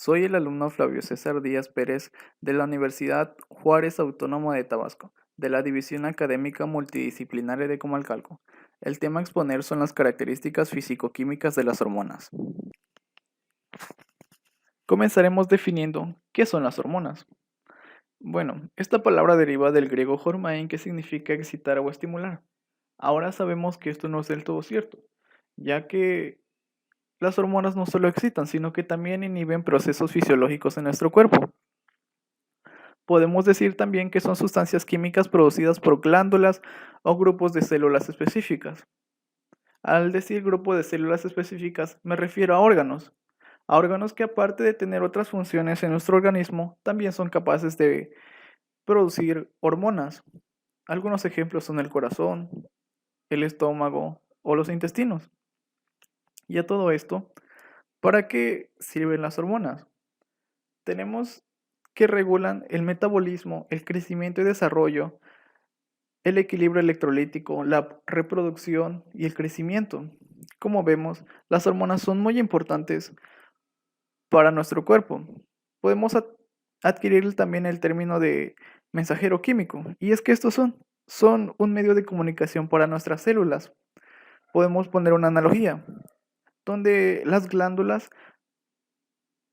Soy el alumno Flavio César Díaz Pérez de la Universidad Juárez Autónoma de Tabasco, de la División Académica Multidisciplinaria de Comalcalco. El tema a exponer son las características físico-químicas de las hormonas. Comenzaremos definiendo qué son las hormonas. Bueno, esta palabra deriva del griego hormein, que significa excitar o estimular. Ahora sabemos que esto no es del todo cierto, ya que las hormonas no solo excitan, sino que también inhiben procesos fisiológicos en nuestro cuerpo. Podemos decir también que son sustancias químicas producidas por glándulas o grupos de células específicas. Al decir grupo de células específicas, me refiero a órganos que aparte de tener otras funciones en nuestro organismo, también son capaces de producir hormonas. Algunos ejemplos son el corazón, el estómago o los intestinos. Y a todo esto, ¿para qué sirven las hormonas? Tenemos que regulan el metabolismo, el crecimiento y desarrollo, el equilibrio electrolítico, la reproducción y el crecimiento. Como vemos, las hormonas son muy importantes para nuestro cuerpo. Podemos adquirir también el término de mensajero químico, y es que estos son un medio de comunicación para nuestras células. Podemos poner una analogía, donde las glándulas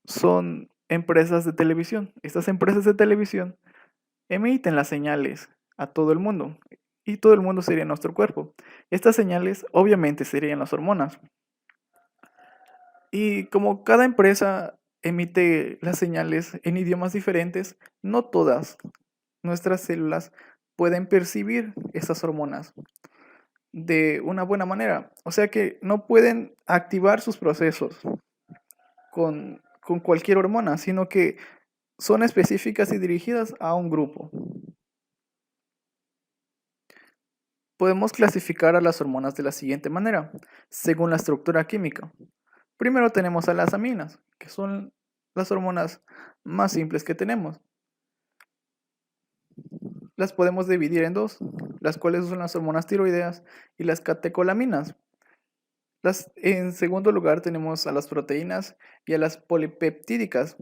son empresas de televisión. Estas empresas de televisión emiten las señales a todo el mundo, y todo el mundo sería nuestro cuerpo. Estas señales obviamente serían las hormonas. Y como cada empresa emite las señales en idiomas diferentes, no todas nuestras células pueden percibir esas hormonas de una buena manera. O sea que no pueden activar sus procesos con cualquier hormona, sino que son específicas y dirigidas a un grupo. Podemos clasificar a las hormonas de la siguiente manera, según la estructura química. Primero tenemos a las aminas, que son las hormonas más simples que tenemos. Las podemos dividir en dos, las cuales son las hormonas tiroideas y las catecolaminas. En segundo lugar tenemos a las proteínas y a las polipeptídicas,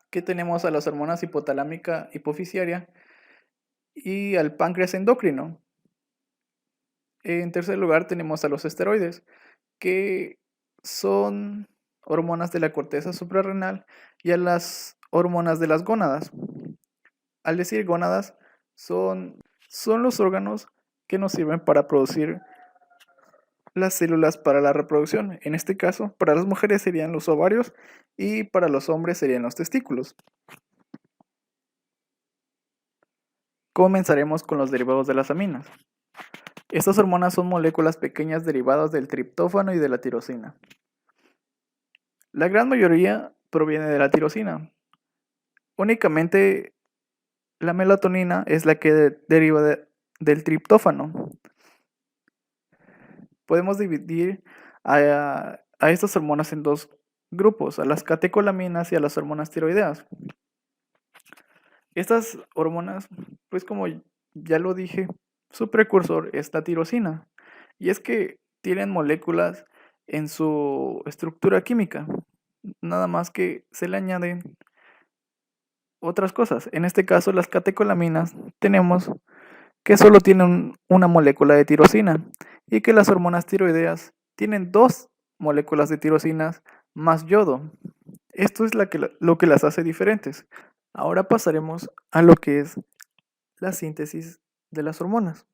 que tenemos a las hormonas hipotalámica hipofisiaria y al páncreas endocrino. En tercer lugar tenemos a los esteroides, que son hormonas de la corteza suprarrenal, y a las hormonas de las gónadas. Al decir gónadas, son los órganos que nos sirven para producir las células para la reproducción. En este caso, para las mujeres serían los ovarios y para los hombres serían los testículos. Comenzaremos con los derivados de las aminas. Estas hormonas son moléculas pequeñas derivadas del triptófano y de la tirosina. La gran mayoría proviene de la tirosina. Únicamente la melatonina es la que deriva del triptófano. Podemos dividir a estas hormonas en dos grupos, a las catecolaminas y a las hormonas tiroideas. Estas hormonas, pues como ya lo dije, su precursor es la tirosina. Y es que tienen moléculas en su estructura química, nada más que se le añaden otras cosas. En este caso, las catecolaminas tenemos que solo tienen una molécula de tirosina, y que las hormonas tiroideas tienen dos moléculas de tirosinas más yodo. Esto es lo que las hace diferentes. Ahora pasaremos a lo que es la síntesis de las hormonas.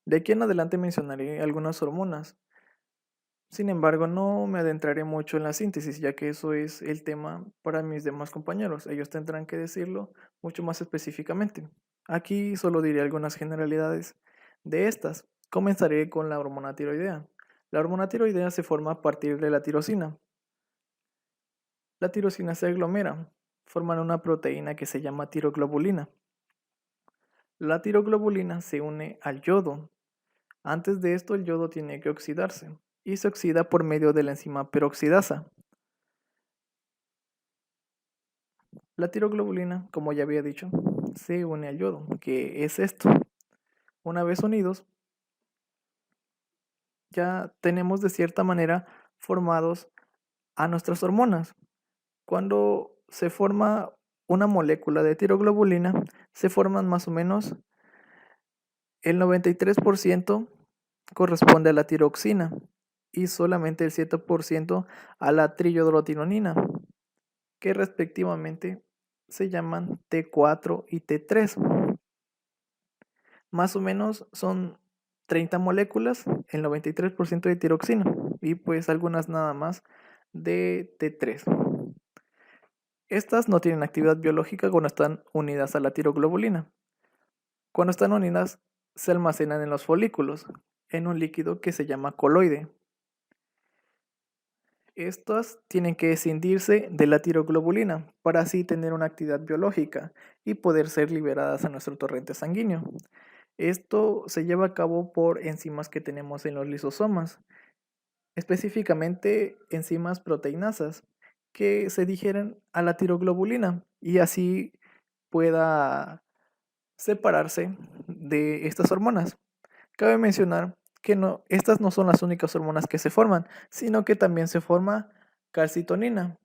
De aquí en adelante mencionaré algunas hormonas. Sin embargo, no me adentraré mucho en la síntesis, ya que eso es el tema para mis demás compañeros. Ellos tendrán que decirlo mucho más específicamente. Aquí solo diré algunas generalidades de estas. Comenzaré con la hormona tiroidea. La hormona tiroidea se forma a partir de la tirosina. La tirosina se aglomera, forman una proteína que se llama tiroglobulina. La tiroglobulina se une al yodo. Antes de esto, el yodo tiene que oxidarse, y se oxida por medio de la enzima peroxidasa. La tiroglobulina, como ya había dicho, se une al yodo. ¿Qué es esto? Una vez unidos, ya tenemos de cierta manera formados a nuestras hormonas. Cuando se forma una molécula de tiroglobulina, se forman más o menos el 93% corresponde a la tiroxina y solamente el 7% a la triyodrotironina, que respectivamente se llaman T4 y T3. Más o menos son 30 moléculas, el 93% de tiroxina y pues algunas nada más de T3. Estas no tienen actividad biológica cuando están unidas a la tiroglobulina. Cuando están unidas, se almacenan en los folículos, en un líquido que se llama coloide. Estas tienen que escindirse de la tiroglobulina para así tener una actividad biológica y poder ser liberadas a nuestro torrente sanguíneo. Esto se lleva a cabo por enzimas que tenemos en los lisosomas, específicamente enzimas proteinasas que se digieren a la tiroglobulina y así pueda separarse de estas hormonas. Cabe mencionar que estas no son las únicas hormonas que se forman, sino que también se forma calcitonina.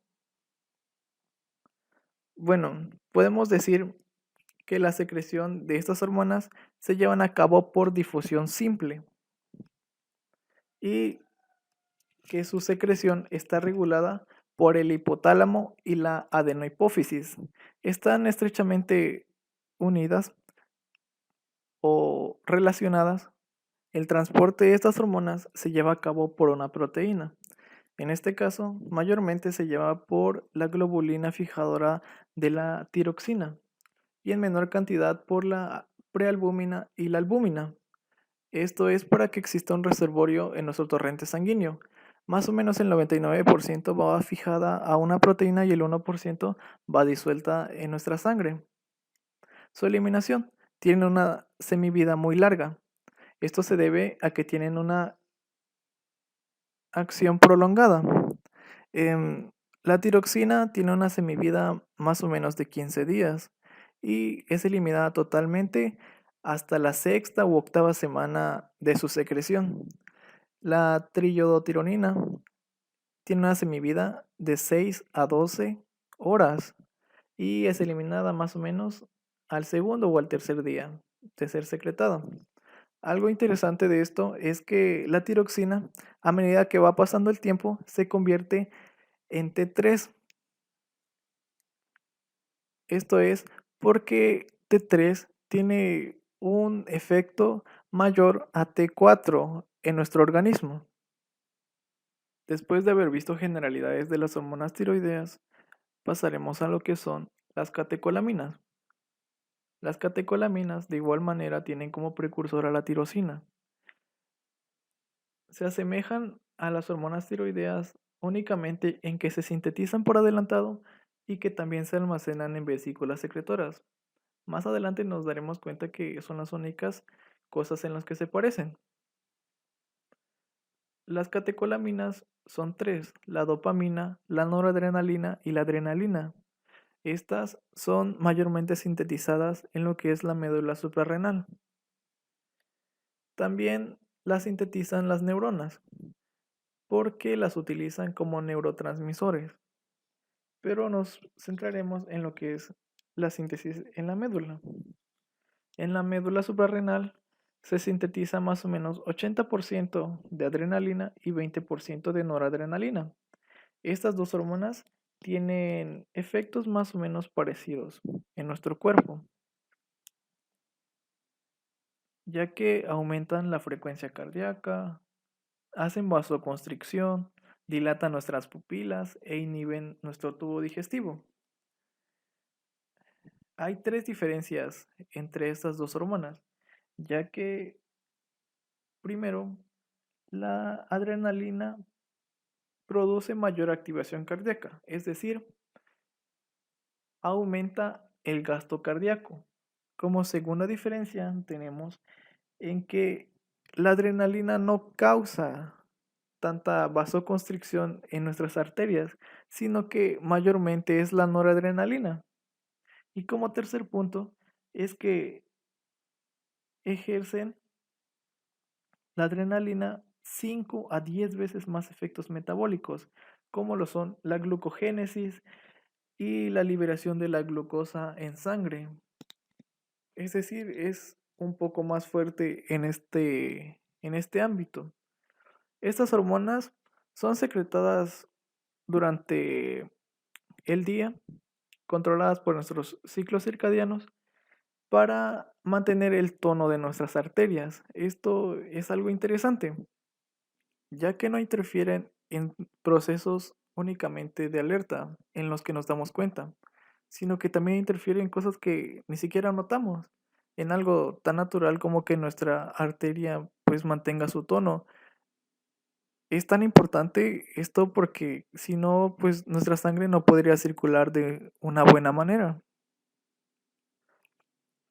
Bueno, podemos decir que la secreción de estas hormonas se llevan a cabo por difusión simple y que su secreción está regulada por el hipotálamo y la adenohipófisis. Están estrechamente unidas o relacionadas. El transporte de estas hormonas se lleva a cabo por una proteína. En este caso, mayormente se lleva por la globulina fijadora de la tiroxina y en menor cantidad por la prealbúmina y la albúmina. Esto es para que exista un reservorio en nuestro torrente sanguíneo. Más o menos el 99% va fijada a una proteína y el 1% va disuelta en nuestra sangre. Su eliminación tiene una semivida muy larga. Esto se debe a que tienen una acción prolongada. Em, la tiroxina tiene una semivida más o menos de 15 días y es eliminada totalmente hasta la sexta u octava semana de su secreción. La triiodotironina tiene una semivida de 6 a 12 horas y es eliminada más o menos al segundo o al tercer día de ser secretada. Algo interesante de esto es que la tiroxina, a medida que va pasando el tiempo, se convierte en T3. Esto es porque T3 tiene un efecto mayor a T4 en nuestro organismo. Después de haber visto generalidades de las hormonas tiroideas, pasaremos a lo que son las catecolaminas. Las catecolaminas de igual manera tienen como precursor a la tirosina. Se asemejan a las hormonas tiroideas únicamente en que se sintetizan por adelantado y que también se almacenan en vesículas secretoras. Más adelante nos daremos cuenta que son las únicas cosas en las que se parecen. Las catecolaminas son tres: la dopamina, la noradrenalina y la adrenalina. Estas son mayormente sintetizadas en lo que es la médula suprarrenal. También las sintetizan las neuronas, porque las utilizan como neurotransmisores. Pero nos centraremos en lo que es la síntesis en la médula. En la médula suprarrenal se sintetiza más o menos 80% de adrenalina y 20% de noradrenalina. Estas dos hormonas tienen efectos más o menos parecidos en nuestro cuerpo, ya que aumentan la frecuencia cardíaca, hacen vasoconstricción, dilatan nuestras pupilas e inhiben nuestro tubo digestivo. Hay tres diferencias entre estas dos hormonas, ya que primero, la adrenalina produce mayor activación cardíaca, es decir, aumenta el gasto cardíaco. Como segunda diferencia tenemos en que la adrenalina no causa tanta vasoconstricción en nuestras arterias, sino que mayormente es la noradrenalina. Y como tercer punto es que ejercen la adrenalina 5 a 10 veces más efectos metabólicos, como lo son la glucogénesis, y la liberación de la glucosa en sangre. Es decir, es un poco más fuerte en este ámbito. Estas hormonas son secretadas durante el día, controladas por nuestros ciclos circadianos para mantener el tono de nuestras arterias. Esto es algo interesante, ya que no interfieren en procesos únicamente de alerta en los que nos damos cuenta, sino que también interfieren en cosas que ni siquiera notamos, en algo tan natural como que nuestra arteria pues mantenga su tono. Es tan importante esto porque si no, pues nuestra sangre no podría circular de una buena manera.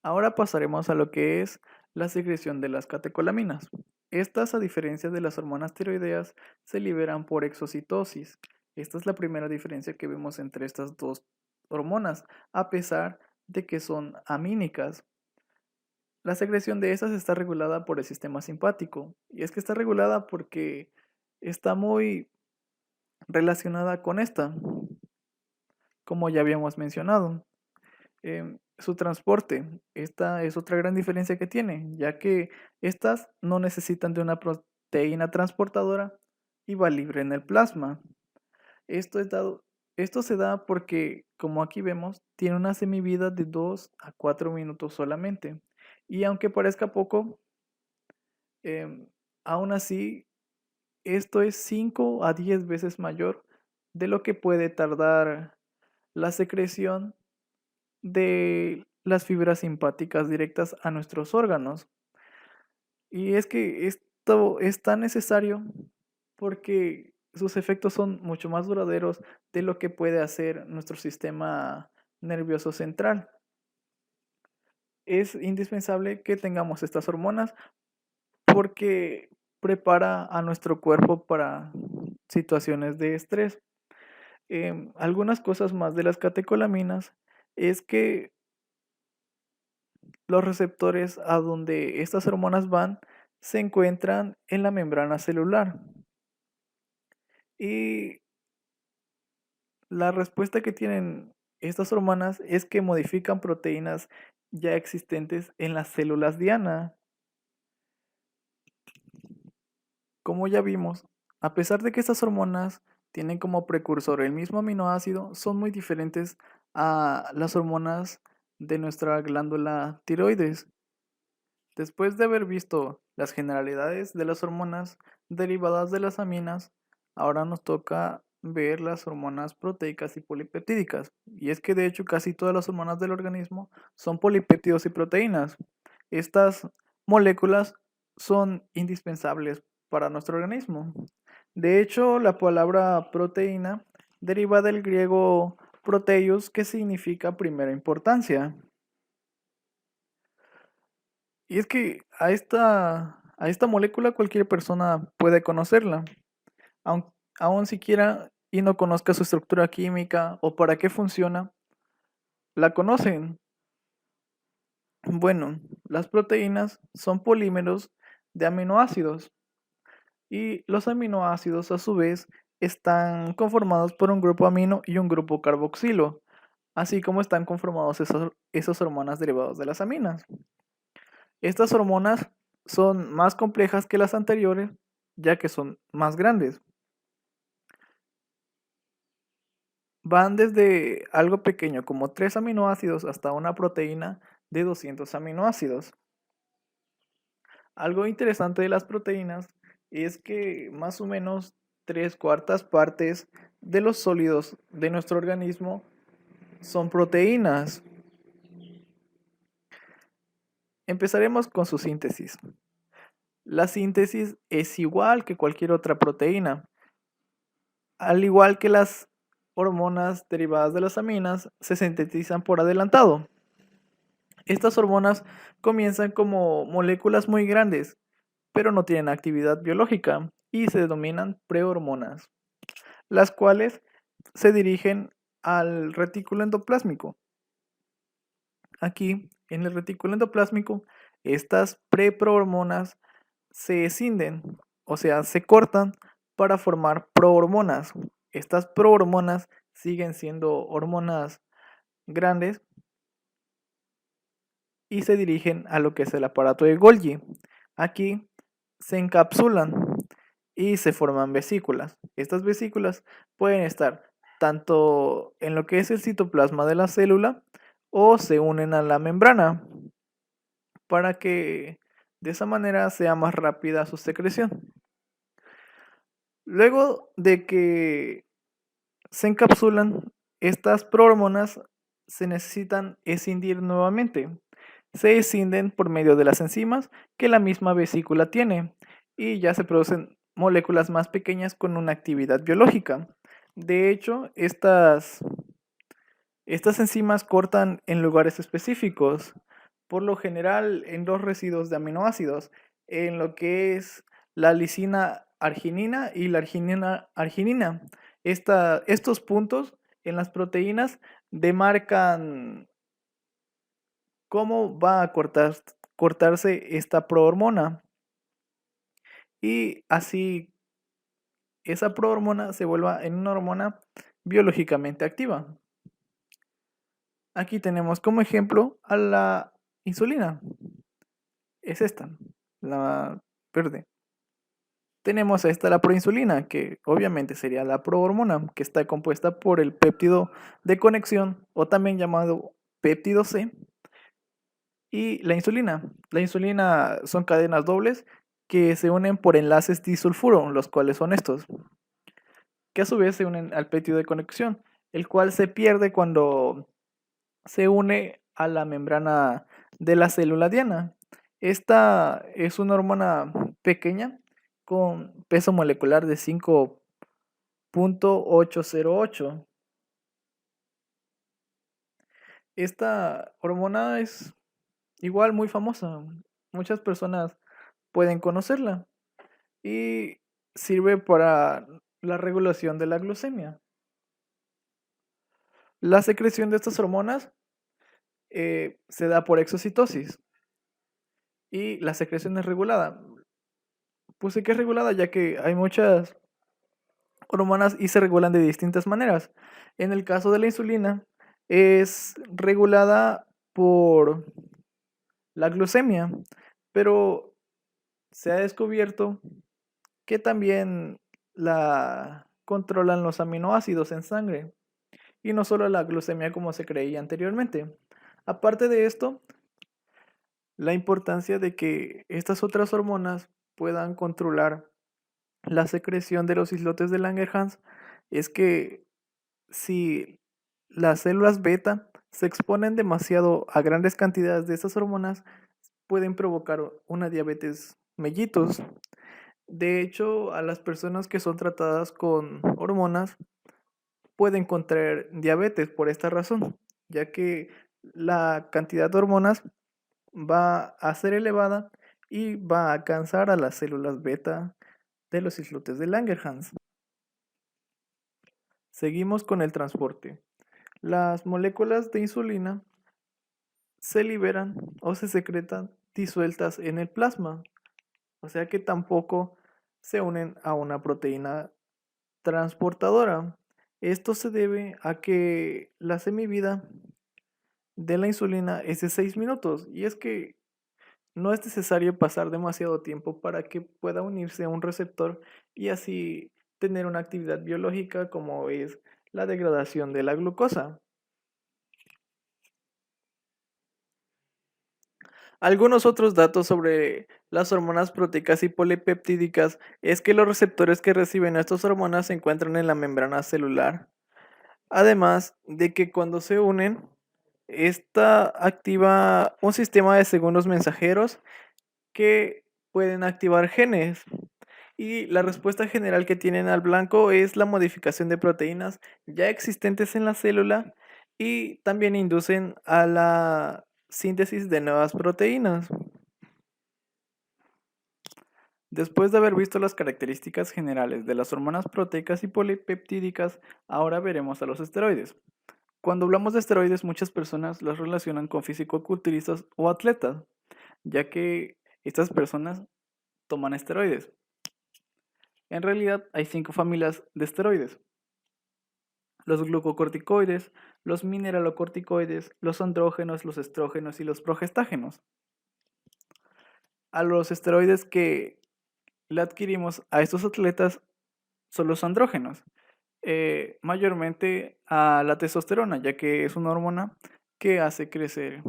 Ahora pasaremos a lo que es la secreción de las catecolaminas. Estas, a diferencia de las hormonas tiroideas, se liberan por exocitosis. Esta es la primera diferencia que vemos entre estas dos hormonas, a pesar de que son amínicas. La secreción de estas está regulada por el sistema simpático. Y es que está regulada porque está muy relacionada con esta, como ya habíamos mencionado. Su transporte. Esta es otra gran diferencia que tiene, ya que estas no necesitan de una proteína transportadora y va libre en el plasma. Esto, es dado, esto se da porque, como aquí vemos, tiene una semivida de 2 a 4 minutos solamente. Y aunque parezca poco, em, aún así, esto es 5 a 10 veces mayor de lo que puede tardar la secreción de las fibras simpáticas directas a nuestros órganos. Y es que esto es tan necesario porque sus efectos son mucho más duraderos de lo que puede hacer nuestro sistema nervioso central. Es indispensable que tengamos estas hormonas porque prepara a nuestro cuerpo para situaciones de estrés. Algunas cosas más de las catecolaminas es que los receptores a donde estas hormonas van se encuentran en la membrana celular. Y la respuesta que tienen estas hormonas es que modifican proteínas ya existentes en las células diana. Como ya vimos, a pesar de que estas hormonas tienen como precursor el mismo aminoácido, son muy diferentes a las hormonas de nuestra glándula tiroides. Después de haber visto las generalidades de las hormonas derivadas de las aminas, ahora nos toca ver las hormonas proteicas y polipeptídicas. Y es que de hecho casi todas las hormonas del organismo son polipéptidos y proteínas. Estas moléculas son indispensables para nuestro organismo. De hecho, la palabra proteína deriva del griego proteios, que significa primera importancia. Y es que a esta molécula cualquier persona puede conocerla, aun siquiera y no conozca su estructura química o para qué funciona, la conocen. Bueno, las proteínas son polímeros de aminoácidos y los aminoácidos a su vez están conformados por un grupo amino y un grupo carboxilo, así como están conformados esas hormonas derivadas de las aminas. Estas hormonas son más complejas que las anteriores, ya que son más grandes. Van desde algo pequeño como 3 aminoácidos hasta una proteína de 200 aminoácidos. Algo interesante de las proteínas es que más o menos 3/4 partes de los sólidos de nuestro organismo son proteínas. Empezaremos con su síntesis. La síntesis es igual que cualquier otra proteína. Al igual que las hormonas derivadas de las aminas, se sintetizan por adelantado. Estas hormonas comienzan como moléculas muy grandes, pero no tienen actividad biológica y se denominan prehormonas, las cuales se dirigen al retículo endoplásmico. Aquí, en el retículo endoplásmico, estas preprohormonas se escinden, o sea, se cortan para formar prohormonas. Estas prohormonas siguen siendo hormonas grandes y se dirigen a lo que es el aparato de Golgi. Aquí se encapsulan y se forman vesículas. Estas vesículas pueden estar tanto en lo que es el citoplasma de la célula o se unen a la membrana para que de esa manera sea más rápida su secreción. Luego de que se encapsulan, estas prohormonas se necesitan escindir nuevamente. Se escinden por medio de las enzimas que la misma vesícula tiene y ya se producen moléculas más pequeñas con una actividad biológica. De hecho, estas enzimas cortan en lugares específicos, por lo general en los residuos de aminoácidos, en lo que es la lisina arginina y la arginina arginina. Estos puntos en las proteínas demarcan cómo va a cortarse esta prohormona y así esa prohormona se vuelva en una hormona biológicamente activa. Aquí tenemos como ejemplo a la insulina. Es esta, la verde. Tenemos a esta la proinsulina, que obviamente sería la prohormona, que está compuesta por el péptido de conexión, o también llamado péptido C, y la insulina. La insulina son cadenas dobles que se unen por enlaces disulfuro, los cuales son estos, que a su vez se unen al péptido de conexión, el cual se pierde cuando se une a la membrana de la célula diana. Esta es una hormona pequeña con peso molecular de 5,808. Esta hormona es igual muy famosa. Muchas personas pueden conocerla y sirve para la regulación de la glucemia. La secreción de estas hormonas se da por exocitosis y la secreción es regulada. Puse que es regulada ya que hay muchas hormonas y se regulan de distintas maneras. En el caso de la insulina, es regulada por la glucemia, pero se ha descubierto que también la controlan los aminoácidos en sangre y no solo la glucemia como se creía anteriormente. Aparte de esto, la importancia de que estas otras hormonas puedan controlar la secreción de los islotes de Langerhans es que si las células beta se exponen demasiado a grandes cantidades de estas hormonas, pueden provocar una diabetes mellitus. De hecho, a las personas que son tratadas con hormonas pueden contraer diabetes por esta razón, ya que la cantidad de hormonas va a ser elevada y va a cansar a las células beta de los islotes de Langerhans. Seguimos con el transporte. Las moléculas de insulina se liberan o se secretan disueltas en el plasma, o sea que tampoco se unen a una proteína transportadora. Esto se debe a que la semivida de la insulina es de 6 minutos y es que no es necesario pasar demasiado tiempo para que pueda unirse a un receptor y así tener una actividad biológica como es la degradación de la glucosa. Algunos otros datos sobre las hormonas proteicas y polipeptídicas es que los receptores que reciben estas hormonas se encuentran en la membrana celular. Además de que cuando se unen, esta activa un sistema de segundos mensajeros que pueden activar genes. Y la respuesta general que tienen al blanco es la modificación de proteínas ya existentes en la célula y también inducen a la síntesis de nuevas proteínas. Después de haber visto las características generales de las hormonas proteicas y polipeptídicas, ahora veremos a los esteroides. Cuando hablamos de esteroides, muchas personas los relacionan con fisicoculturistas o atletas, ya que estas personas toman esteroides. En realidad hay 5 familias de esteroides. los glucocorticoides, los mineralocorticoides, los andrógenos, los estrógenos y los progestágenos. A los esteroides que le adquirimos a estos atletas son los andrógenos, mayormente a la testosterona, ya que es una hormona que hace crecer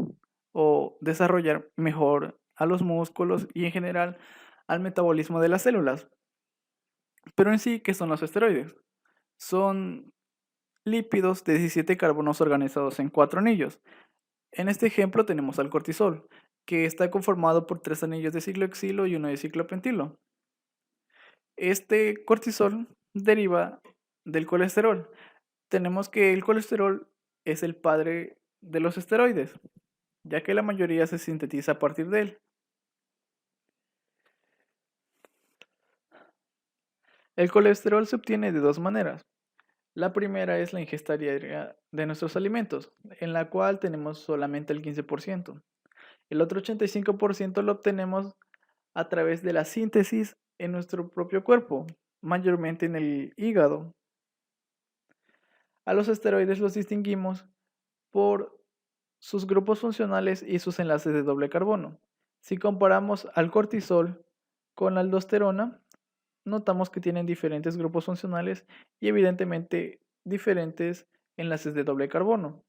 o desarrollar mejor a los músculos y en general al metabolismo de las células. Pero en sí, ¿qué son los esteroides? Son lípidos de 17 carbonos organizados en 4 anillos. En este ejemplo tenemos al cortisol, que está conformado por 3 anillos de ciclohexilo y uno de ciclopentilo. Este cortisol deriva del colesterol. Tenemos que el colesterol es el padre de los esteroides, ya que la mayoría se sintetiza a partir de él. El colesterol se obtiene de dos maneras. La primera es la ingesta diaria de nuestros alimentos, en la cual tenemos solamente el 15%. El otro 85% lo obtenemos a través de la síntesis en nuestro propio cuerpo, mayormente en el hígado. A los esteroides los distinguimos por sus grupos funcionales y sus enlaces de doble carbono. Si comparamos al cortisol con la aldosterona, notamos que tienen diferentes grupos funcionales y evidentemente diferentes enlaces de doble carbono.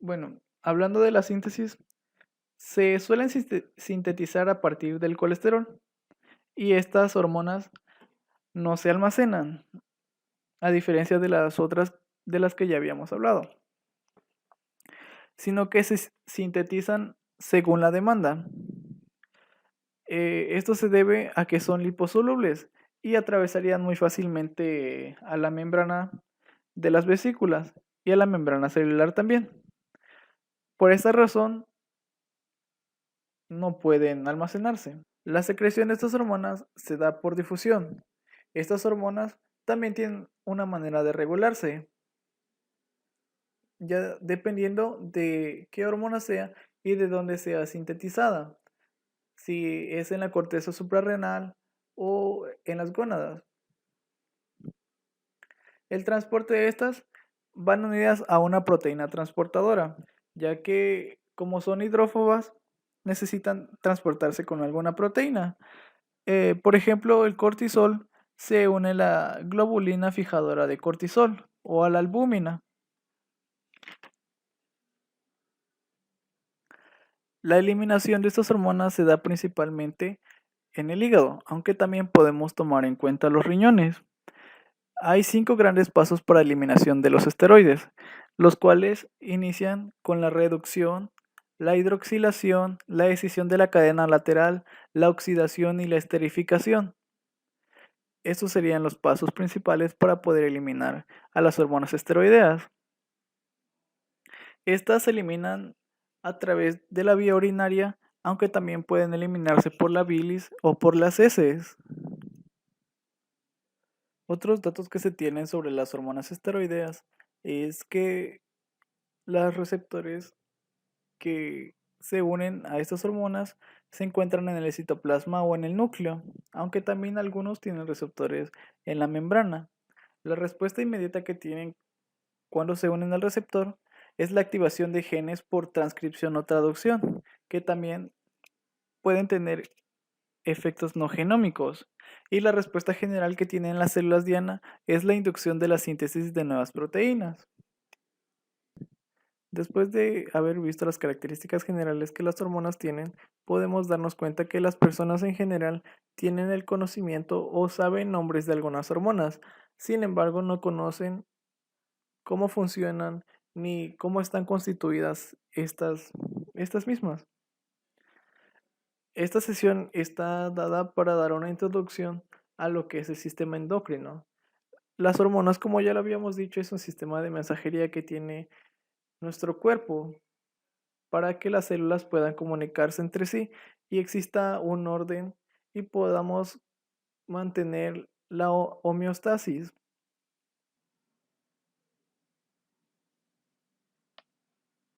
Bueno, hablando de la síntesis, se suelen sintetizar a partir del colesterol y estas hormonas no se almacenan, a diferencia de las otras de las que ya habíamos hablado, sino que se sintetizan según la demanda. Esto se debe a que son liposolubles y atravesarían muy fácilmente a la membrana de las vesículas y a la membrana celular también. Por esta razón, no pueden almacenarse. La secreción de estas hormonas se da por difusión. Estas hormonas también tienen una manera de regularse, ya dependiendo de qué hormona sea y de dónde sea sintetizada, si es en la corteza suprarrenal o en las gónadas. El transporte de estas van unidas a una proteína transportadora, ya que como son hidrófobas, necesitan transportarse con alguna proteína. Por ejemplo, el cortisol se une a la globulina fijadora de cortisol o a la albúmina. La eliminación de estas hormonas se da principalmente en el hígado, aunque también podemos tomar en cuenta los riñones. Hay 5 grandes pasos para eliminación de los esteroides, los cuales inician con la reducción, la hidroxilación, la escisión de la cadena lateral, la oxidación y la esterificación. Estos serían los pasos principales para poder eliminar a las hormonas esteroideas. Estas se eliminan a través de la vía urinaria, aunque también pueden eliminarse por la bilis o por las heces. Otros datos que se tienen sobre las hormonas esteroideas es que los receptores que se unen a estas hormonas se encuentran en el citoplasma o en el núcleo, aunque también algunos tienen receptores en la membrana. La respuesta inmediata que tienen cuando se unen al receptor es la activación de genes por transcripción o traducción, que también pueden tener efectos no genómicos. Y la respuesta general que tienen las células diana es la inducción de la síntesis de nuevas proteínas. Después de haber visto las características generales que las hormonas tienen, podemos darnos cuenta que las personas en general tienen el conocimiento o saben nombres de algunas hormonas. Sin embargo, no conocen cómo funcionan ni cómo están constituidas estas mismas. Esta sesión está dada para dar una introducción a lo que es el sistema endocrino. Las hormonas, como ya lo habíamos dicho, es un sistema de mensajería que tiene nuestro cuerpo para que las células puedan comunicarse entre sí y exista un orden y podamos mantener la homeostasis.